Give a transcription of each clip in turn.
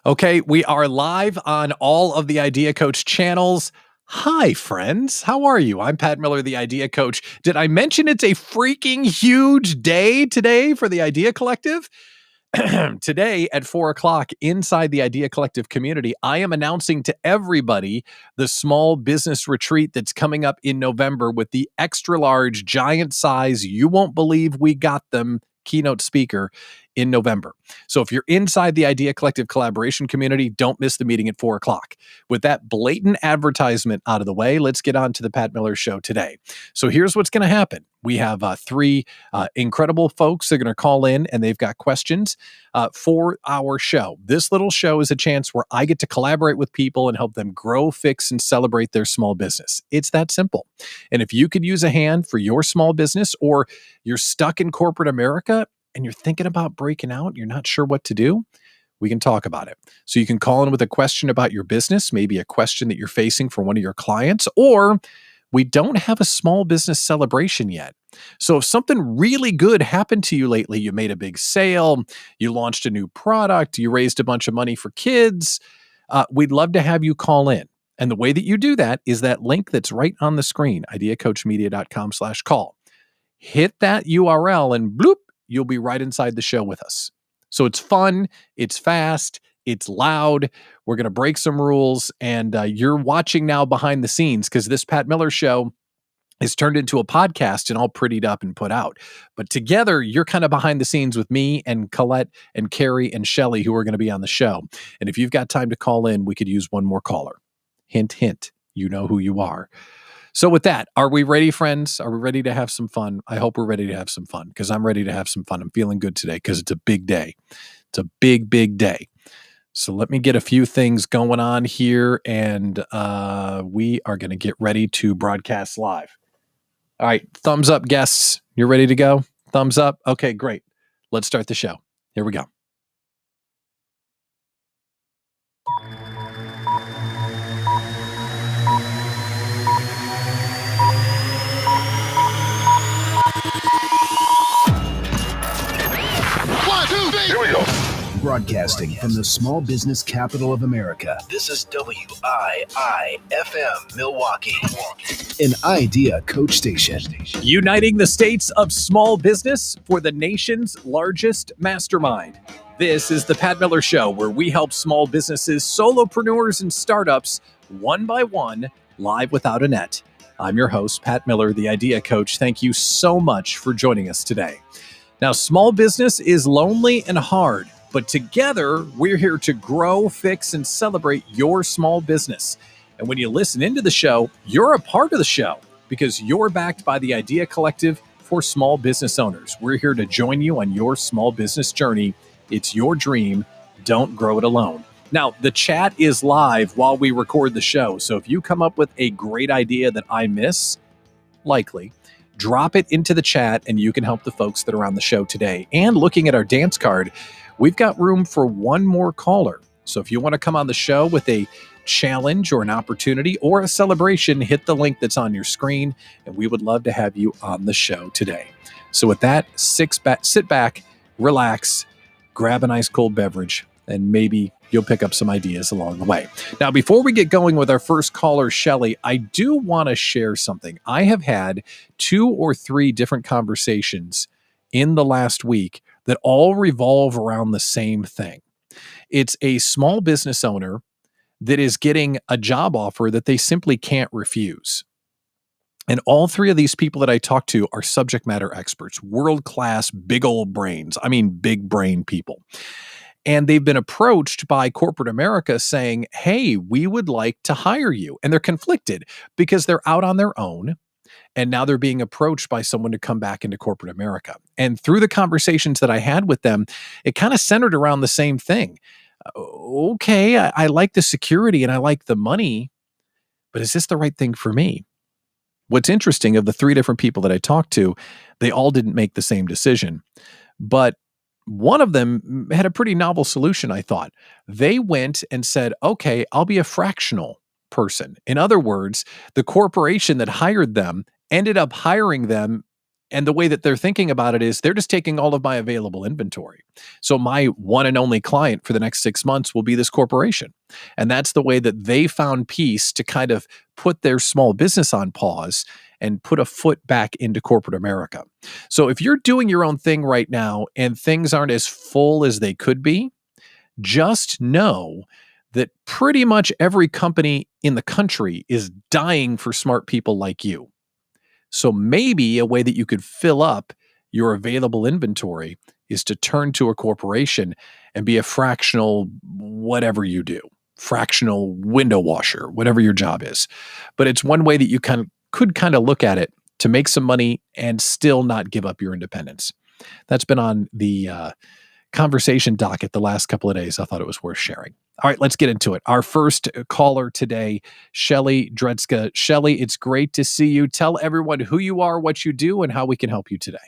Okay, we are live on all of the Idea Coach channels. Hi, friends. How are you? I'm Pat Miller, the Idea Coach. Did I mention it's a freaking huge day today for the Idea Collective? Today at 4 o'clock inside the Idea Collective community, I am announcing to everybody the small business retreat that's coming up in November with the extra large, giant size, you won't believe we got them keynote speaker in November. So if you're inside the Idea Collective collaboration community, don't miss the meeting at 4 o'clock. With that blatant advertisement out of the way, let's get on to the Pat Miller Show today. So here's what's going to happen. We have three incredible folks that are going to call in, and they've got questions for our show. This little show is a chance where I get to collaborate with people and help them grow, fix, and celebrate their small business. It's that simple. And if you could use a hand for your small business, or you're stuck in corporate America and you're thinking about breaking out, you're not sure what to do, we can talk about it. So you can call in with a question about your business, maybe a question that you're facing for one of your clients, or we don't have a small business celebration yet. So if something really good happened to you lately, you made a big sale, you launched a new product, you raised a bunch of money for kids, we'd love to have you call in. And the way that you do that is that link that's right on the screen, ideacoachmedia.com/call. Hit that URL and bloop, you'll be right inside the show with us. So it's fun, it's fast, it's loud. We're going to break some rules, and you're watching now behind the scenes because this Pat Miller Show is turned into a podcast and all prettied up and put out. But together, you're kind of behind the scenes with me and Colette and Carrie and Shelly, who are going to be on the show. And if you've got time to call in, we could use one more caller. Hint, hint, you know who you are. So with that, are we ready, friends? Are we ready to have some fun? I hope we're ready to have some fun because I'm ready to have some fun. I'm feeling good today because it's a big day. It's a big, big day. So let me get a few things going on here, and we are going to get ready to broadcast live. All right, thumbs up, guests. You're ready to go? Thumbs up? Okay, great. Let's start the show. Here we go. Here we go. Broadcasting from the small business capital of America. This is WIIFM Milwaukee, an Idea Coach station. Uniting the states of small business for the nation's largest mastermind. This is the Pat Miller Show, where we help small businesses, solopreneurs, and startups one by one, live without a net. I'm your host, Pat Miller, the Idea Coach. Thank you so much for joining us today. Now, small business is lonely and hard, but together we're here to grow, fix, and celebrate your small business. And when you listen into the show, you're a part of the show because you're backed by the Idea Collective for small business owners. We're here to join you on your small business journey. It's your dream. Don't grow it alone. Now, the chat is live while we record the show. So if you come up with a great idea that I miss, likely, drop it into the chat and you can help the folks that are on the show today. And looking at our dance card, we've got room for one more caller. So if you want to come on the show with a challenge or an opportunity or a celebration, hit the link that's on your screen, and we would love to have you on the show today. So with that, sit back, relax, grab a nice cold beverage, and maybe you'll pick up some ideas along the way. Now, before we get going with our first caller, Shelly, I do want to share something. I have had 2 or 3 different conversations in the last week that all revolve around the same thing. It's a small business owner that is getting a job offer that they simply can't refuse. And all 3 of these people that I talk to are subject matter experts, world-class, big old brains. I mean, big brain people. And they've been approached by corporate America saying, hey, we would like to hire you. And they're conflicted because they're out on their own. And now they're being approached by someone to come back into corporate America. And through the conversations that I had with them, it kind of centered around the same thing. Okay, I like the security and I like the money, but is this the right thing for me? What's interesting, of the 3 different people that I talked to, they all didn't make the same decision. But one of them had a pretty novel solution, I thought. They went and said, okay, I'll be a fractional person. In other words, the corporation that hired them ended up hiring them And the way that they're thinking about it is they're just taking all of my available inventory. So my one and only client for the next 6 months will be this corporation. And that's the way that they found peace to kind of put their small business on pause and put a foot back into corporate America. So if you're doing your own thing right now and things aren't as full as they could be, just know that pretty much every company in the country is dying for smart people like you. So maybe a way that you could fill up your available inventory is to turn to a corporation and be a fractional whatever you do, fractional window washer, whatever your job is. But it's one way that you could kind of look at it to make some money and still not give up your independence. That's been on the conversation docket the last couple of days. I thought it was worth sharing. All right, let's get into it. Our first caller today, Shelly Dretzka. Shelly, it's great to see you. Tell everyone who you are, what you do, and how we can help you today.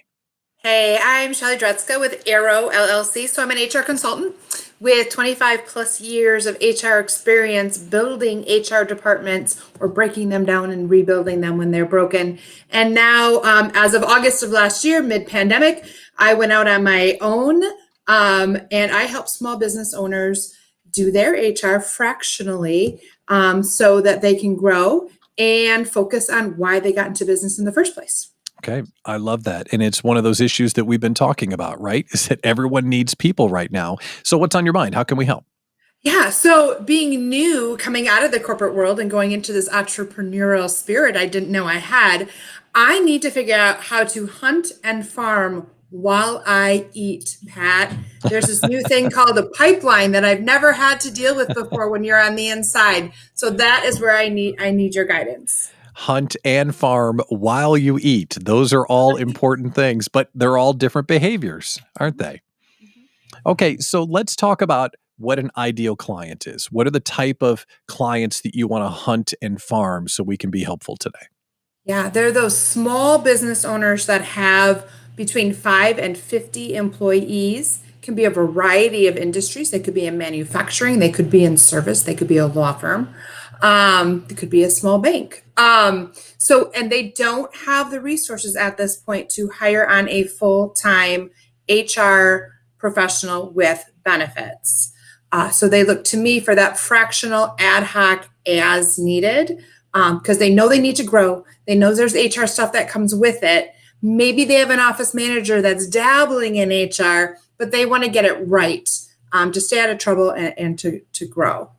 Hey, I'm Shelly Dretzka with Arrow LLC. So I'm an HR consultant with 25 plus years of HR experience building HR departments or breaking them down and rebuilding them when they're broken. And now, as of August of last year, mid-pandemic, I went out on my own and I help small business owners do their HR fractionally so that they can grow and focus on why they got into business in the first place. Okay. I love that. And it's one of those issues that we've been talking about, right? Is that everyone needs people right now. So what's on your mind? How can we help? Yeah. So being new, coming out of the corporate world and going into this entrepreneurial spirit I didn't know I had, I need to figure out how to hunt and farm while I eat, Pat. There's this new thing called a pipeline that I've never had to deal with before when you're on the inside. So that is where I need your guidance. Hunt and farm while you eat. Those are all important things, but they're all different behaviors, aren't they? Okay, so let's talk about what an ideal client is. What are the type of clients that you want to hunt and farm so we can be helpful today? Yeah, they're those small business owners that have between 5 and 50 employees. Can be a variety of industries. They could be in manufacturing, they could be in service, they could be a law firm, it could be a small bank. And they don't have the resources at this point to hire on a full-time HR professional with benefits. So they look to me for that fractional ad hoc as needed because they know they need to grow. They know there's HR stuff that comes with it. Maybe they have an office manager that's dabbling in HR, but they want to get it right to stay out of trouble and to grow.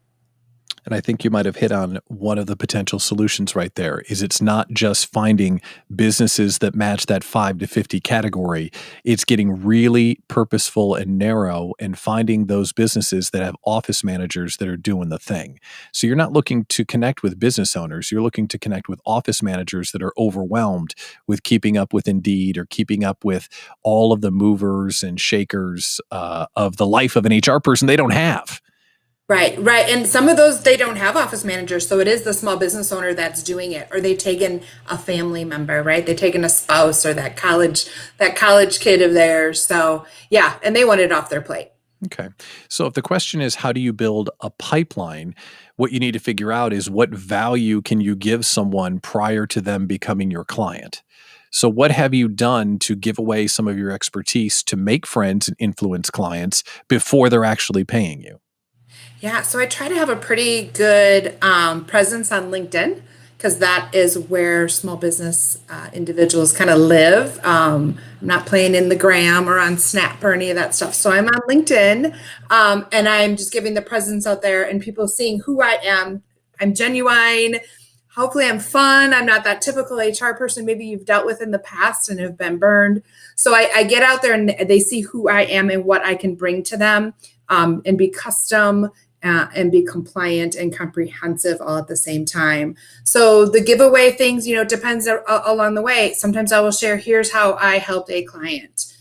And I think you might have hit on one of the potential solutions right there, is it's not just finding businesses that match that 5 to 50 category. It's getting really purposeful and narrow and finding those businesses that have office managers that are doing the thing. So you're not looking to connect with business owners. You're looking to connect with office managers that are overwhelmed with keeping up with Indeed or keeping up with all of the movers and shakers of the life of an HR person they don't have. Right. And some of those, they don't have office managers. So it is the small business owner that's doing it, or they've taken a family member, right? They've taken a spouse or that college kid of theirs. So yeah, and they want it off their plate. Okay. So if the question is, how do you build a pipeline? What you need to figure out is what value can you give someone prior to them becoming your client? So what have you done to give away some of your expertise to make friends and influence clients before they're actually paying you? Yeah, so I try to have a pretty good presence on LinkedIn because that is where small business individuals kind of live. I'm not playing in the gram or on Snap or any of that stuff. So I'm on LinkedIn and I'm just giving the presence out there and people seeing who I am. I'm genuine. Hopefully I'm fun. I'm not that typical HR person maybe you've dealt with in the past and have been burned. So I get out there and they see who I am and what I can bring to them and be custom and be compliant and comprehensive all at the same time. So the giveaway things, depends along the way. Sometimes I will share, here's how I helped a client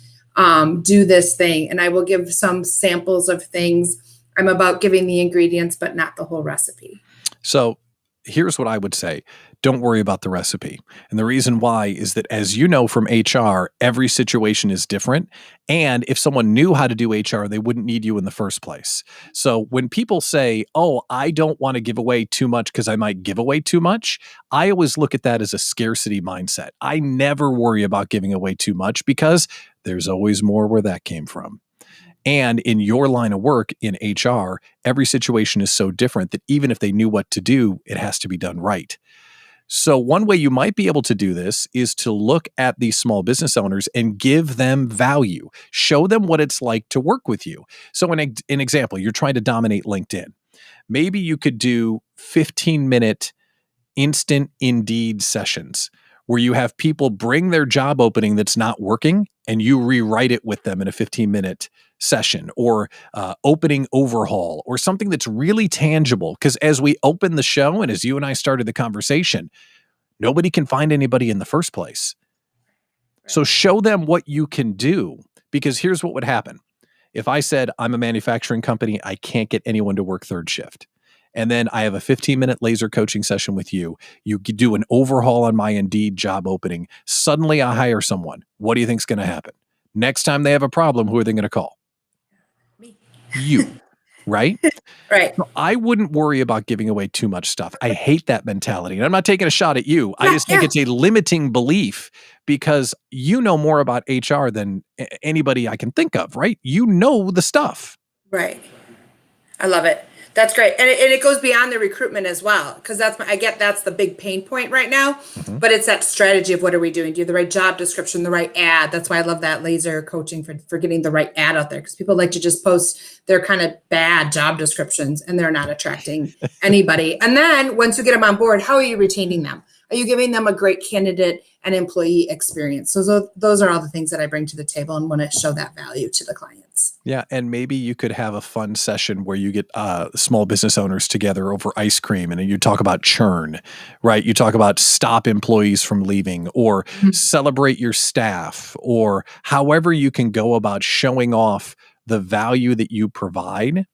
do this thing. And I will give some samples of things. I'm about giving the ingredients, but not the whole recipe. So here's what I would say. don't worry about the recipe. And the reason why is that, as you know from HR, every situation is different. And if someone knew how to do HR, they wouldn't need you in the first place. So when people say, oh, I don't want to give away too much because I might give away too much, I always look at that as a scarcity mindset. I never worry about giving away too much because there's always more where that came from. And in your line of work in HR, every situation is so different that even if they knew what to do, it has to be done right. So one way you might be able to do this is to look at these small business owners and give them value. Show them what it's like to work with you. So an example, you're trying to dominate LinkedIn. Maybe you could do 15-minute instant Indeed sessions where you have people bring their job opening that's not working and you rewrite it with them in a 15-minute session, or opening overhaul, or something that's really tangible. Because as we open the show and as you and I started the conversation, nobody can find anybody in the first place. So show them what you can do, because here's what would happen. If I said, I'm a manufacturing company, I can't get anyone to work third shift. And then I have a 15-minute laser coaching session with you. You do an overhaul on my Indeed job opening. Suddenly I hire someone. What do you think is going to happen? Next time they have a problem, who are they going to call? Me. You, right? Right. So I wouldn't worry about giving away too much stuff. I hate that mentality. And I'm not taking a shot at you. I just think it's a limiting belief, because you know more about HR than anybody I can think of, right? You know the stuff. Right. I love it. That's great. And it goes beyond the recruitment as well, because that's the big pain point right now, but it's that strategy of what are we doing? Do you have the right job description, the right ad? That's why I love that laser coaching for getting the right ad out there, because people like to just post their kind of bad job descriptions and they're not attracting anybody. And then once you get them on board, how are you retaining them? Are you giving them a great candidate and employee experience? So those are all the things that I bring to the table and want to show that value to the clients. Yeah. And maybe you could have a fun session where you get small business owners together over ice cream and you talk about churn, right? You talk about stop employees from leaving, or celebrate your staff, or however you can go about showing off the value that you provide.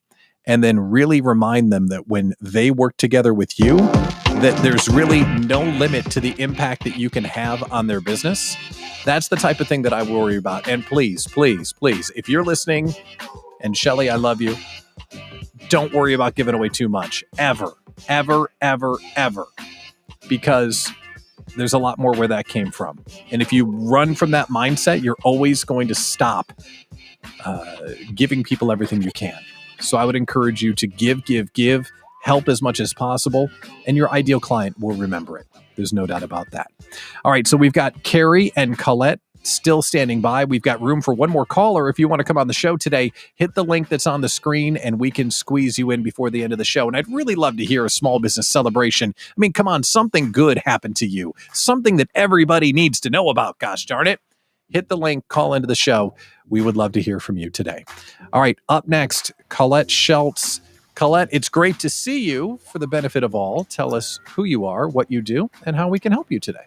And then really remind them that when they work together with you, that there's really no limit to the impact that you can have on their business. That's the type of thing that I worry about. And please, please, please, if you're listening, and Shelly, I love you, don't worry about giving away too much, ever, ever, ever, ever, because there's a lot more where that came from. And if you run from that mindset, you're always going to stop giving people everything you can. So I would encourage you to give, help as much as possible, and your ideal client will remember it. There's no doubt about that. All right, so we've got Carrie and Colette still standing by. We've got room for one more caller. If you want to come on the show today, hit the link that's on the screen and we can squeeze you in before the end of the show. And I'd really love to hear a small business celebration. I mean, come on, something good happened to you, something that everybody needs to know about, gosh darn it. Hit the link, call into the show. We would love to hear from you today. All right, up next, Colette Schultz. Colette, it's great to see you. For the benefit of all, tell us who you are, what you do, and how we can help you today.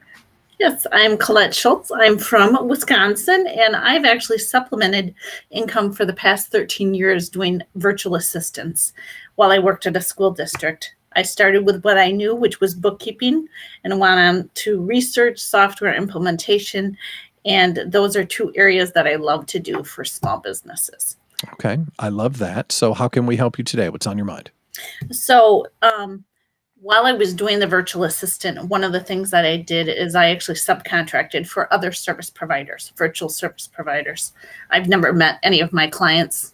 Yes, I'm Colette Schultz. I'm from Wisconsin, and I've actually supplemented income for the past 13 years doing virtual assistants while I worked at a school district. I started with what I knew, which was bookkeeping, and went on to research, software implementation, and those are two areas that I love to do for small businesses. Okay, I love that. So how can we help you today? What's on your mind? So while I was doing the virtual assistant, one of the things that I did is I actually subcontracted for other service providers, virtual service providers. I've never met any of my clients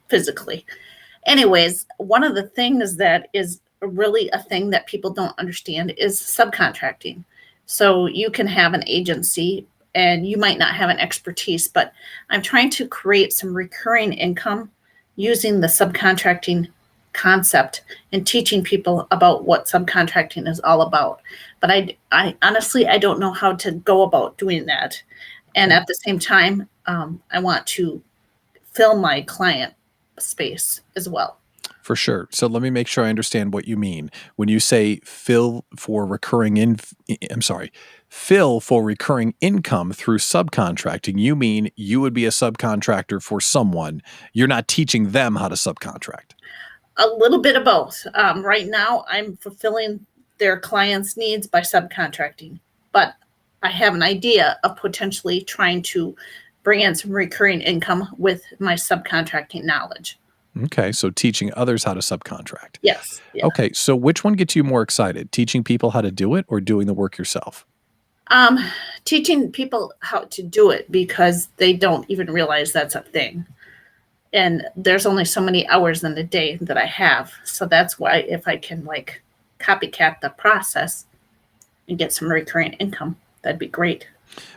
physically. Anyways, one of the things that is really a thing that people don't understand is subcontracting. So you can have an agency and you might not have an expertise, but I'm trying to create some recurring income using the subcontracting concept and teaching people about what subcontracting is all about. But I honestly, I don't know how to go about doing that. And at the same time, I want to fill my client space as well. For sure. So let me make sure I understand what you mean. When you say fill for recurring income through subcontracting, you mean you would be a subcontractor for someone. You're not teaching them how to subcontract. A little bit of both. Right now, I'm fulfilling their clients' needs by subcontracting. But I have an idea of potentially trying to bring in some recurring income with my subcontracting knowledge. Okay, so teaching others how to subcontract. Yes. Yeah. Okay, so which one gets you more excited? Teaching people how to do it or doing the work yourself? Teaching people how to do it, because they don't even realize that's a thing. And there's only so many hours in the day that I have. So that's why if I can like copycat the process and get some recurring income, that'd be great.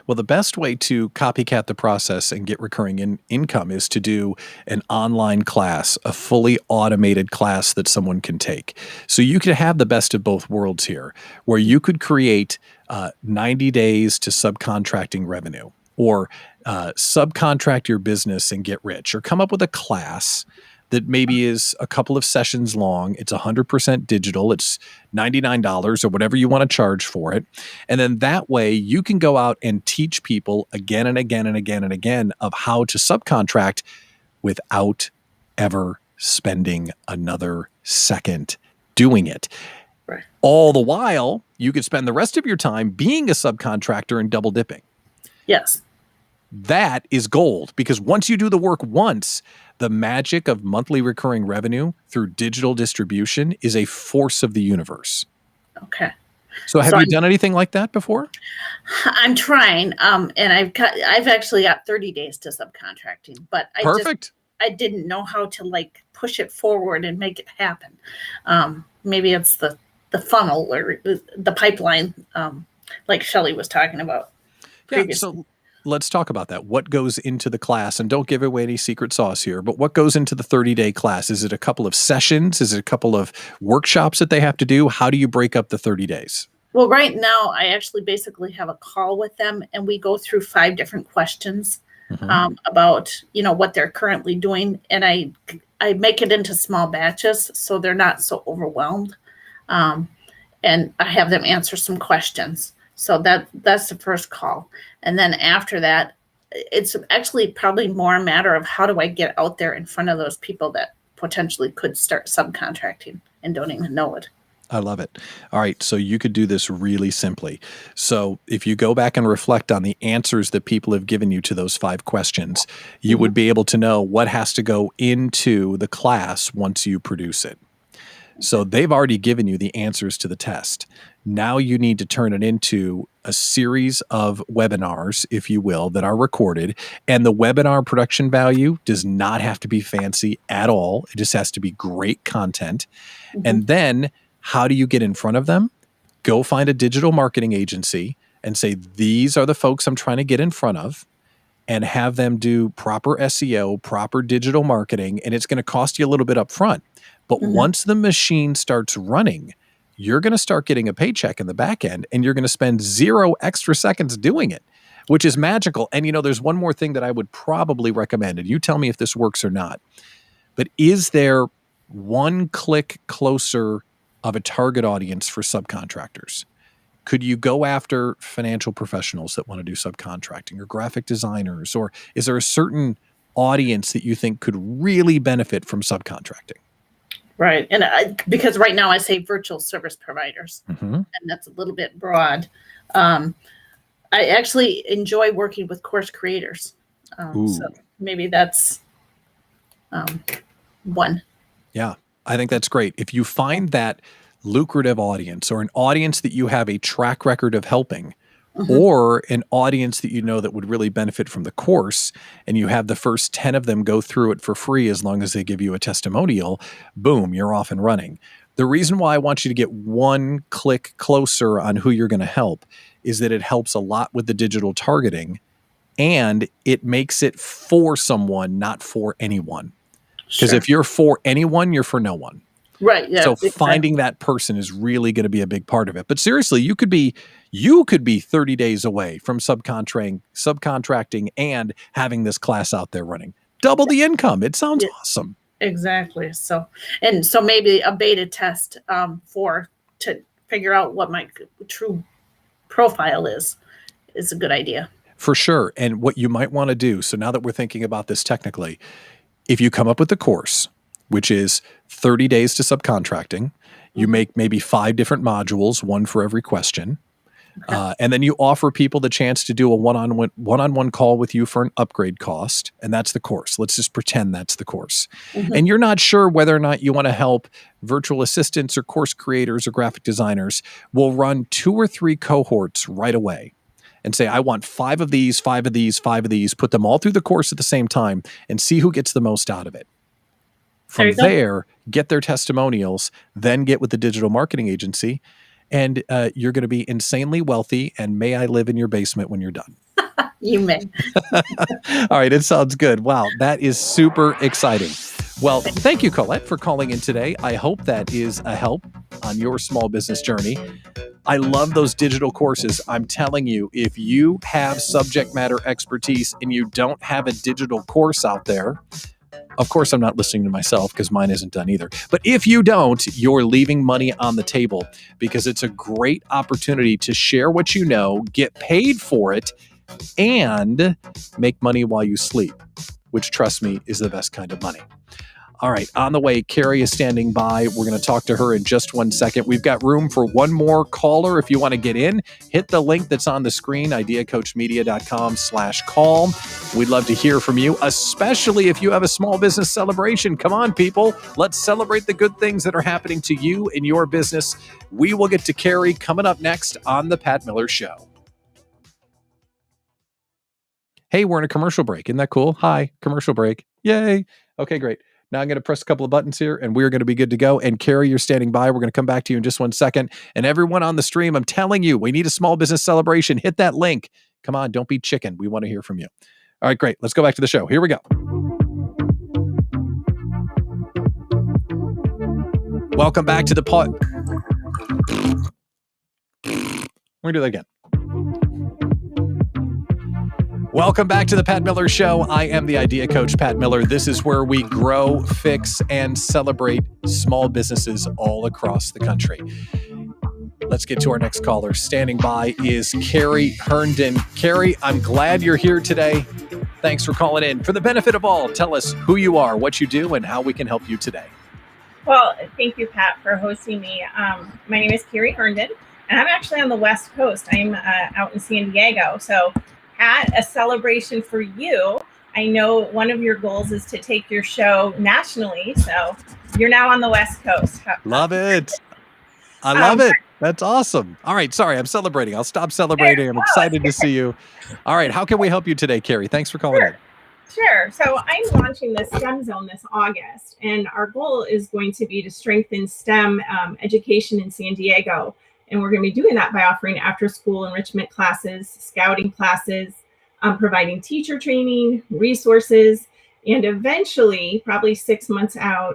Well, the best way to copycat the process and get recurring income is to do an online class, a fully automated class that someone can take. So you could have the best of both worlds here, where you could create 90 days to subcontracting revenue, or subcontract your business and get rich, or come up with a class that maybe is a couple of sessions long. It's 100% digital. It's $99 or whatever you want to charge for it. And then that way you can go out and teach people again and again and again and again of how to subcontract without ever spending another second doing it. Right. All the while, you could spend the rest of your time being a subcontractor and double dipping. Yes. That is gold, because once you do the work once, the magic of monthly recurring revenue through digital distribution is a force of the universe. Okay. So have you done anything like that before? I'm trying, and I've actually got 30 days to subcontracting, but I didn't know how to like push it forward and make it happen. Maybe it's the funnel or the pipeline, like Shelly was talking about previously. Yeah, so let's talk about that. What goes into the class? And don't give away any secret sauce here, but what goes into the 30-day class? Is it a couple of sessions? Is it a couple of workshops that they have to do? How do you break up the 30 days? Well, right now, I actually basically have a call with them, and we go through 5 different questions about, what they're currently doing. And I make it into small batches so they're not so overwhelmed. And I have them answer some questions. So that's the first call. And then after that, it's actually probably more a matter of how do I get out there in front of those people that potentially could start subcontracting and don't even know it. I love it. All right. So you could do this really simply. So if you go back and reflect on the answers that people have given you to those 5 questions, you would be able to know what has to go into the class once you produce it. So they've already given you the answers to the test. Now you need to turn it into a series of webinars, if you will, that are recorded. And the webinar production value does not have to be fancy at all. It just has to be great content. And then how do you get in front of them? Go find a digital marketing agency and say, these are the folks I'm trying to get in front of, and have them do proper SEO, proper digital marketing. And it's going to cost you a little bit up front. But once the machine starts running, you're going to start getting a paycheck in the back end, and you're going to spend 0 extra seconds doing it, which is magical. And, there's one more thing that I would probably recommend, and you tell me if this works or not. But is there one click closer of a target audience for subcontractors? Could you go after financial professionals that want to do subcontracting, or graphic designers, or is there a certain audience that you think could really benefit from subcontracting? Right. And because right now I say virtual service providers, and that's a little bit broad. I actually enjoy working with course creators. So maybe that's one. Yeah, I think that's great. If you find that lucrative audience, or an audience that you have a track record of helping, or an audience that that would really benefit from the course, and you have the first 10 of them go through it for free as long as they give you a testimonial, boom, you're off and running. The reason why I want you to get one click closer on who you're going to help is that it helps a lot with the digital targeting, and it makes it for someone, not for anyone. Because if you're for anyone, you're for no one. Right. Yeah. So finding that person is really going to be a big part of it. But seriously, you could be 30 days away from subcontracting and having this class out there running. Double the income. It sounds awesome. Exactly. So maybe a beta test to figure out what my true profile is a good idea. For sure. And what you might want to do, so now that we're thinking about this technically, if you come up with the course, which is 30 days to subcontracting. You make maybe 5 different modules, one for every question. And then you offer people the chance to do a one-on-one call with you for an upgrade cost. And that's the course. Let's just pretend that's the course. And you're not sure whether or not you want to help virtual assistants or course creators or graphic designers. We'll run 2 or 3 cohorts right away and say, I want 5 of these, 5 of these, 5 of these, put them all through the course at the same time and see who gets the most out of it. From there, get their testimonials, then get with the digital marketing agency, and you're going to be insanely wealthy, and may I live in your basement when you're done. You may. All right, it sounds good. Wow, that is super exciting. Well, thank you, Colette, for calling in today. I hope that is a help on your small business journey. I love those digital courses. I'm telling you, if you have subject matter expertise and you don't have a digital course out there, of course, I'm not listening to myself because mine isn't done either. But if you don't, you're leaving money on the table because it's a great opportunity to share what you know, get paid for it, and make money while you sleep, which, trust me, is the best kind of money. All right, on the way, Carrie is standing by. We're going to talk to her in just 1 second. We've got room for one more caller. If you want to get in, hit the link that's on the screen, ideacoachmedia.com/call. We'd love to hear from you, especially if you have a small business celebration. Come on, people. Let's celebrate the good things that are happening to you in your business. We will get to Carrie coming up next on The Pat Miller Show. Hey, we're in a commercial break. Isn't that cool? Hi, commercial break. Yay. Okay, great. Now I'm going to press a couple of buttons here and we're going to be good to go. And Carrie, you're standing by. We're going to come back to you in just 1 second. And everyone on the stream, I'm telling you, we need a small business celebration. Hit that link. Come on, don't be chicken. We want to hear from you. All right, great. Let's go back to the show. Here we go. Welcome back to the pod. We're going to do that again. Welcome back to the Pat Miller Show. I am the Idea Coach, Pat Miller. This is where we grow, fix, and celebrate small businesses all across the country. Let's get to our next caller. Standing by is Carrie Herndon. Carrie, I'm glad you're here today. Thanks for calling in. For the benefit of all, tell us who you are, what you do, and how we can help you today. Well, thank you, Pat, for hosting me. My name is Carrie Herndon, and I'm actually on the West Coast. I'm out in San Diego. So Pat, a celebration for you. I know one of your goals is to take your show nationally. So you're now on the West Coast. Love it. I love it. That's awesome. All right. Sorry, I'm celebrating. I'll stop celebrating. I'm excited to see you. All right. How can we help you today, Carrie? Thanks for calling in. Sure. So I'm launching the STEM Zone this August, and our goal is going to be to strengthen STEM education in San Diego. And we're going to be doing that by offering after-school enrichment classes, scouting classes, providing teacher training, resources, and eventually, probably 6 months out,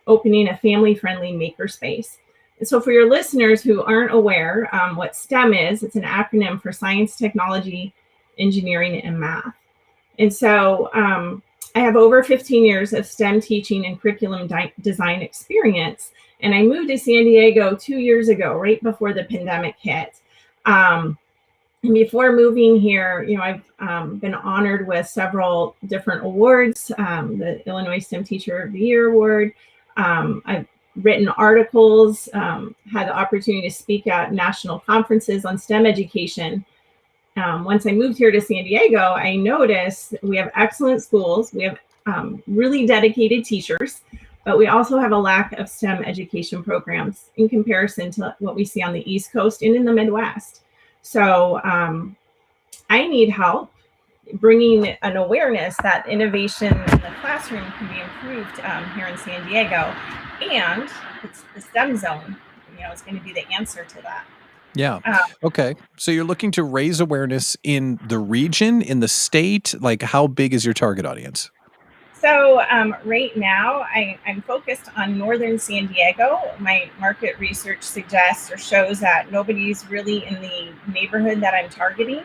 opening a family-friendly makerspace. And so for your listeners who aren't aware what STEM is, it's an acronym for science, technology, engineering, and math. And so I have over 15 years of STEM teaching and curriculum design experience. And I moved to San Diego 2 years ago, right before the pandemic hit. And before moving here, I've been honored with several different awards, the Illinois STEM Teacher of the Year Award. I've written articles, had the opportunity to speak at national conferences on STEM education. Once I moved here to San Diego, I noticed we have excellent schools. We have really dedicated teachers, but we also have a lack of STEM education programs in comparison to what we see on the East Coast and in the Midwest. So I need help bringing an awareness that innovation in the classroom can be improved here in San Diego. And it's the STEM Zone, is going to be the answer to that. Yeah. Okay. So you're looking to raise awareness in the region, in the state? Like, how big is your target audience? So right now, I'm focused on northern San Diego. My market research suggests or shows that nobody's really in the neighborhood that I'm targeting,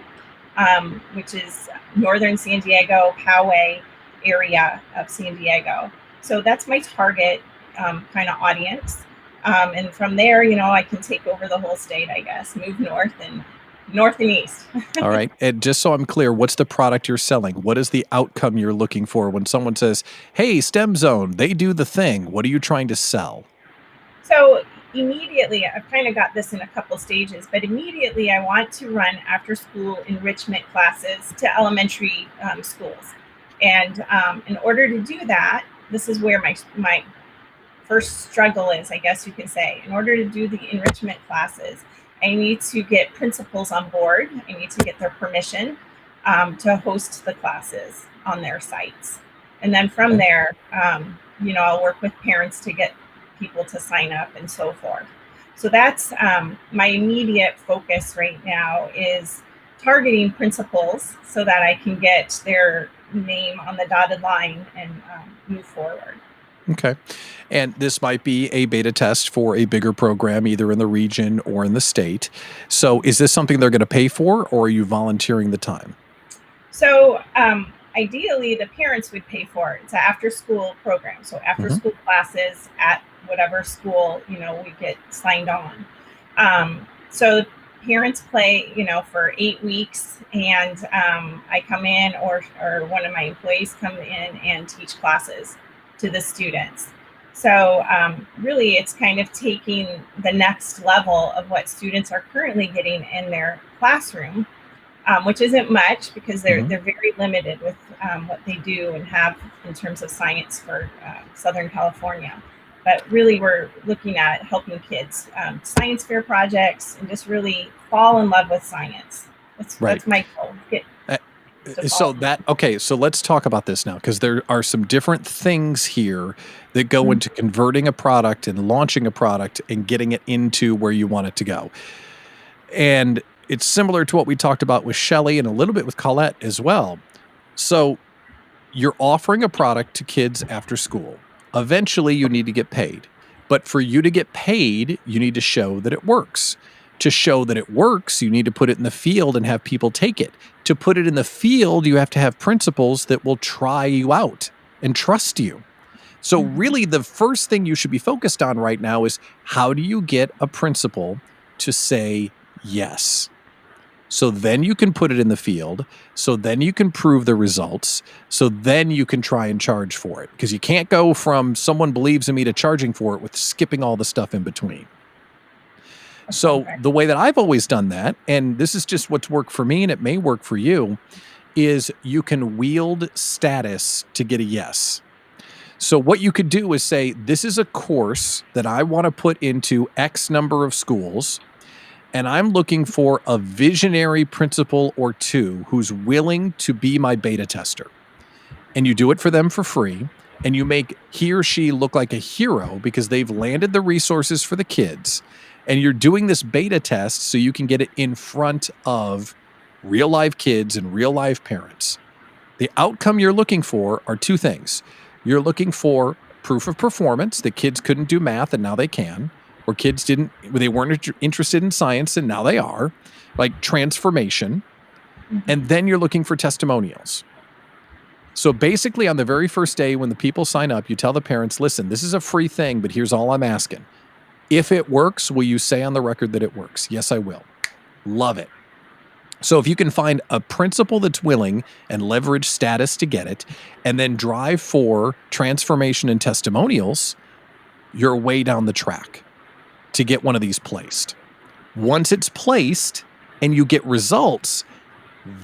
which is northern San Diego, Poway area of San Diego. So that's my target kind of audience. And from there, I can take over the whole state, I guess, move north and north and east. All right. And just so I'm clear, what's the product you're selling? What is the outcome you're looking for when someone says, hey, STEM Zone, they do the thing? What are you trying to sell? So immediately, I've kind of got this in a couple stages, but immediately I want to run after school enrichment classes to elementary schools. And in order to do that, this is where my first struggle is, I guess you can say. In order to do the enrichment classes, I need to get principals on board. I need to get their permission to host the classes on their sites. And then from there, I'll work with parents to get people to sign up and so forth. So that's my immediate focus right now, is targeting principals so that I can get their name on the dotted line and move forward. Okay. And this might be a beta test for a bigger program, either in the region or in the state. So is this something they're going to pay for, or are you volunteering the time? So ideally, the parents would pay for it. It's an after-school program. So after-school classes at whatever school, we get signed on. So parents play, for 8 weeks, and I come in, or one of my employees come in and teach classes to the students. So really, it's kind of taking the next level of what students are currently getting in their classroom, which isn't much, because they're very limited with what they do and have in terms of science for Southern California. But really, we're looking at helping kids science fair projects and just really fall in love with science. That's my goal. So let's talk about this now, because there are some different things here that go into converting a product and launching a product and getting it into where you want it to go. And it's similar to what we talked about with Shelly and a little bit with Colette as well. So you're offering a product to kids after school. Eventually, you need to get paid. But for you to get paid, you need to show that it works. To show that it works, you need to put it in the field and have people take it. To put it in the field, you have to have principals that will try you out and trust you. So really, the first thing you should be focused on right now is, how do you get a principal to say yes? So then you can put it in the field. So then you can prove the results. So then you can try and charge for it. Because you can't go from someone believes in me to charging for it with skipping all the stuff in between. So the way that I've always done that, and this is just what's worked for me and it may work for you, is you can wield status to get a yes. So what you could do is say, this is a course that I want to put into X number of schools, and I'm looking for a visionary principal or two who's willing to be my beta tester. And you do it for them for free, and you make he or she look like a hero because they've landed the resources for the kids. And you're doing this beta test so you can get it in front of real live kids and real live parents. The outcome you're looking for are two things. You're looking for proof of performance, that kids couldn't do math and now they can, or they weren't interested in science and now they are, like transformation. And then you're looking for testimonials. So basically, on the very first day when the people sign up, you tell the parents, listen, this is a free thing, but here's all I'm asking. If it works, will you say on the record that it works? Yes, I will. Love it. So if you can find a principal that's willing and leverage status to get it, and then drive for transformation and testimonials, you're way down the track to get one of these placed. Once it's placed and you get results,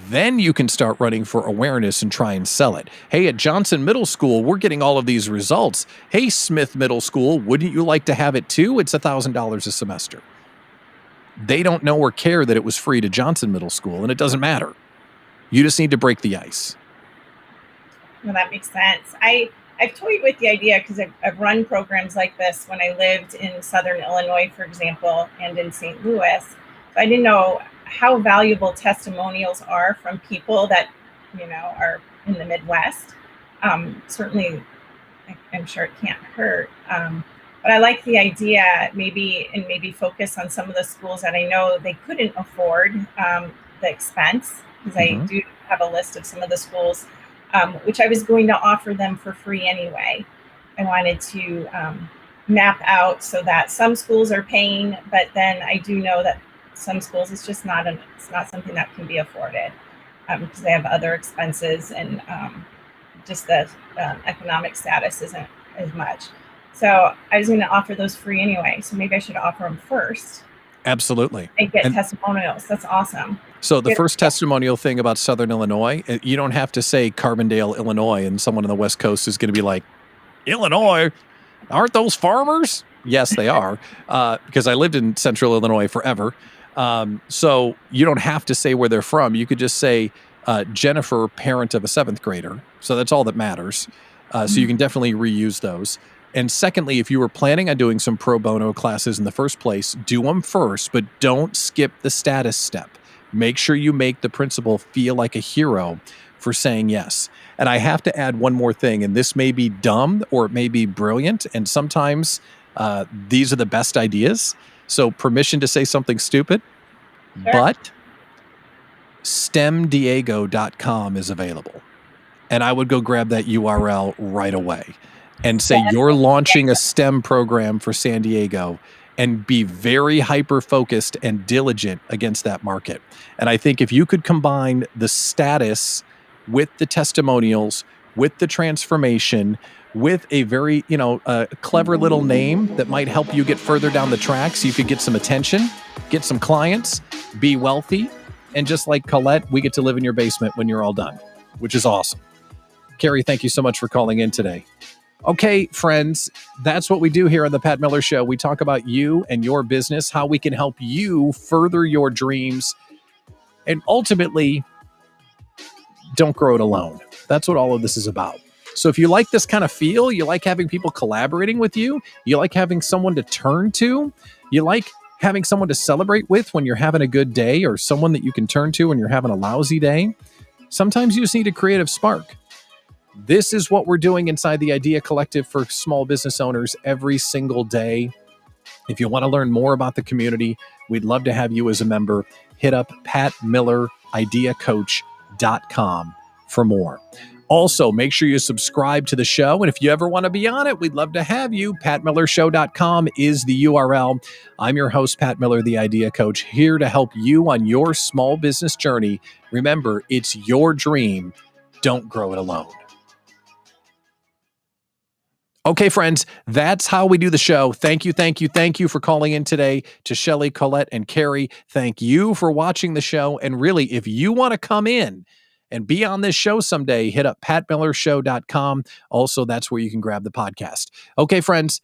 then you can start running for awareness and try and sell it. Hey, at Johnson Middle School, we're getting all of these results. Hey, Smith Middle School, wouldn't you like to have it too? It's $1,000 a semester. They don't know or care that it was free to Johnson Middle School, and it doesn't matter. You just need to break the ice. Well, that makes sense. I've toyed with the idea because I've run programs like this when I lived in Southern Illinois, for example, and in St. Louis. So I didn't know how valuable testimonials are from people that, are in the Midwest. Certainly, I'm sure it can't hurt. But I like the idea, maybe focus on some of the schools that I know they couldn't afford the expense, because I do have a list of some of the schools, which I was going to offer them for free anyway. I wanted to map out so that some schools are paying, but then I do know that some schools, it's just it's not something that can be afforded because they have other expenses, and just the economic status isn't as much. So I was going to offer those free anyway. So maybe I should offer them first. Absolutely. And get testimonials. That's awesome. So the first testimonial thing about Southern Illinois, you don't have to say Carbondale, Illinois, and someone on the West Coast is going to be like, Illinois, aren't those farmers? Yes, they are, because I lived in Central Illinois forever. So you don't have to say where they're from. You could just say Jennifer, parent of a 7th grader. So that's all that matters. So you can definitely reuse those. And secondly, if you were planning on doing some pro bono classes in the first place, do them first, but don't skip the status step. Make sure you make the principal feel like a hero for saying yes. And I have to add one more thing, and this may be dumb or it may be brilliant, and sometimes these are the best ideas. So permission to say something stupid, Sure. but stemdiego.com is available. And I would go grab that URL right away and say you're launching a STEM program for San Diego, and be very hyper-focused and diligent against that market. And I think if you could combine the status with the testimonials, with the transformation, with a very, clever little name that might help you get further down the track so you could get some attention, get some clients, be wealthy, and just like Colette, we get to live in your basement when you're all done, which is awesome. Carrie, thank you so much for calling in today. Okay, friends, that's what we do here on the Pat Miller Show. We talk about you and your business, how we can help you further your dreams, and ultimately, don't grow it alone. That's what all of this is about. So if you like this kind of feel, you like having people collaborating with you, you like having someone to turn to, you like having someone to celebrate with when you're having a good day, or someone that you can turn to when you're having a lousy day, sometimes you just need a creative spark. This is what we're doing inside the Idea Collective for small business owners every single day. If you want to learn more about the community, we'd love to have you as a member. Hit up patmillerideacoach.com for more. Also, make sure you subscribe to the show. And if you ever want to be on it, we'd love to have you. patmillershow.com is the URL. I'm your host, Pat Miller, the Idea Coach, here to help you on your small business journey. Remember, it's your dream. Don't grow it alone. Okay, friends, that's how we do the show. Thank you for calling in today to Shelly, Colette, and Carrie. Thank you for watching the show. And really, if you want to come in and be on this show someday, hit up patmillershow.com. Also, that's where you can grab the podcast. Okay, friends,